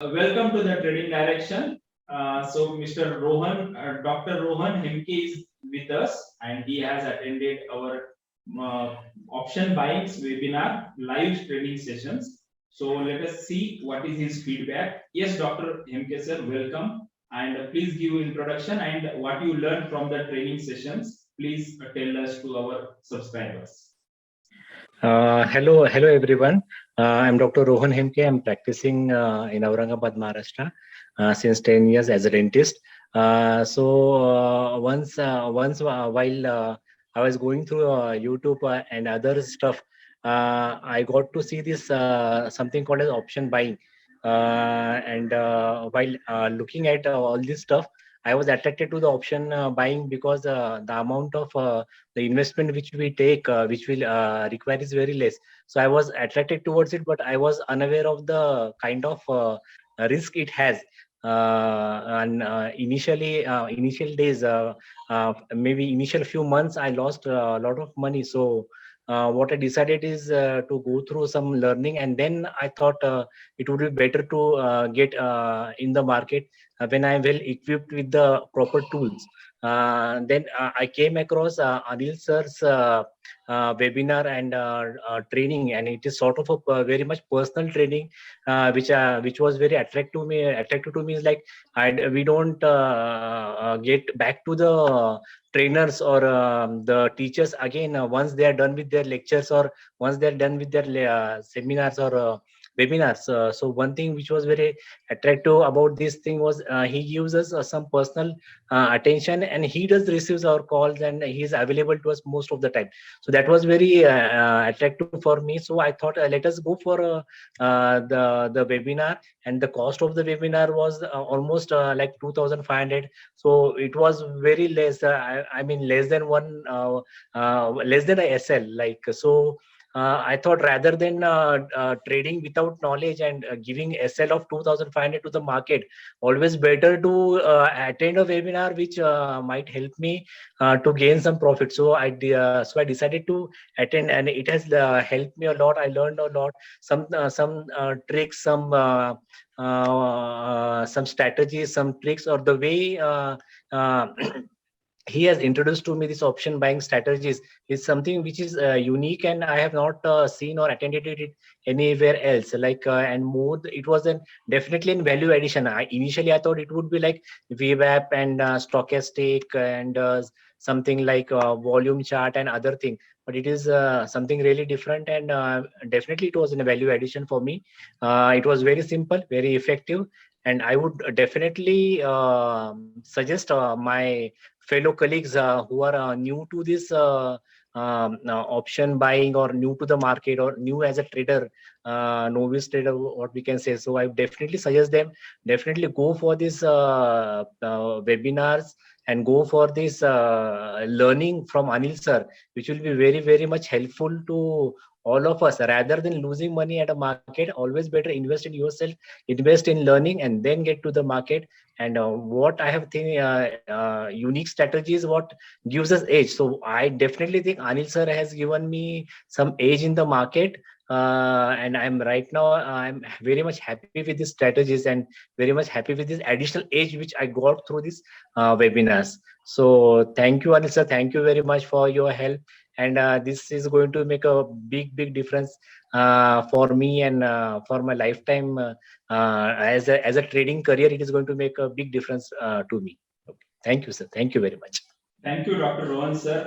Welcome to the trading direction. Mr. Rohan, Dr. Rohan Hemke is with us, and he has attended our uh, option buying webinar live trading sessions. So let us see what is his feedback. Yes, Dr. Hemke sir, welcome, and please give introduction and what you learned from the training sessions. Please tell us to our subscribers. Hello everyone. I'm Dr. Rohan Hemke. I'm practicing in Aurangabad, Maharashtra since 10 years as a dentist. Once while I was going through YouTube and other stuff, I got to see this something called as option buying. And while looking at all this stuff, I was attracted to the option buying because the amount of the investment which we take, which will require is very less. So I was attracted towards it, but I was unaware of the kind of risk it has. Initial days, maybe initial few months, I lost a lot of money. So what I decided is to go through some learning, and then I thought it would be better to get in the market when I'm well equipped with the proper tools. Then I came across Anil sir's webinar and training, and it is sort of a very much personal training, which was very attractive to me. Attractive to me is like we don't get back to the trainers or the teachers again once they are done with their lectures or once they are done with their seminars or webinars. So one thing which was very attractive about this thing was he gives us some personal attention, and he does receives our calls, and he is available to us most of the time. So that was very attractive for me. So I thought let us go for the webinar, and the cost of the webinar was almost like 2,500. So it was very less. I mean less than less than a SL. Like so, I thought rather than trading without knowledge and giving SL of 2,500 to the market, always better to attend a webinar which might help me to gain some profit. So I decided to attend, and it has helped me a lot. I learned a lot, some tricks, some strategies, some tricks, or the way uh, he has introduced to me this option buying strategies is something which is unique, and I have not seen or attended it anywhere else. Like and more, it was an definitely in value addition. Initially I thought it would be like VWAP and stochastic and something like volume chart and other thing, but it is something really different, and definitely it was in a value addition for me. It was very simple, very effective, and I would definitely suggest my fellow colleagues who are new to this option buying, or new to the market, or new as a trader, novice trader, what we can say. So I definitely suggest them, definitely go for this webinars, and go for this learning from Anil sir, which will be very, very much helpful to all of us. Rather than losing money at a market, always better invest in yourself, invest in learning, and then get to the market. And what I have think unique strategies what gives us edge. So I definitely think Anil sir has given me some edge in the market, and I'm right now I'm very much happy with these strategies, and very much happy with this additional edge which I got through this webinars. So thank you, Anil sir, thank you very much for your help, and this is going to make a big difference for me, and for my lifetime as a trading career. It is going to make a big difference to me. Okay. Thank you, sir. Thank you very much. Thank you, Dr. Rohan sir.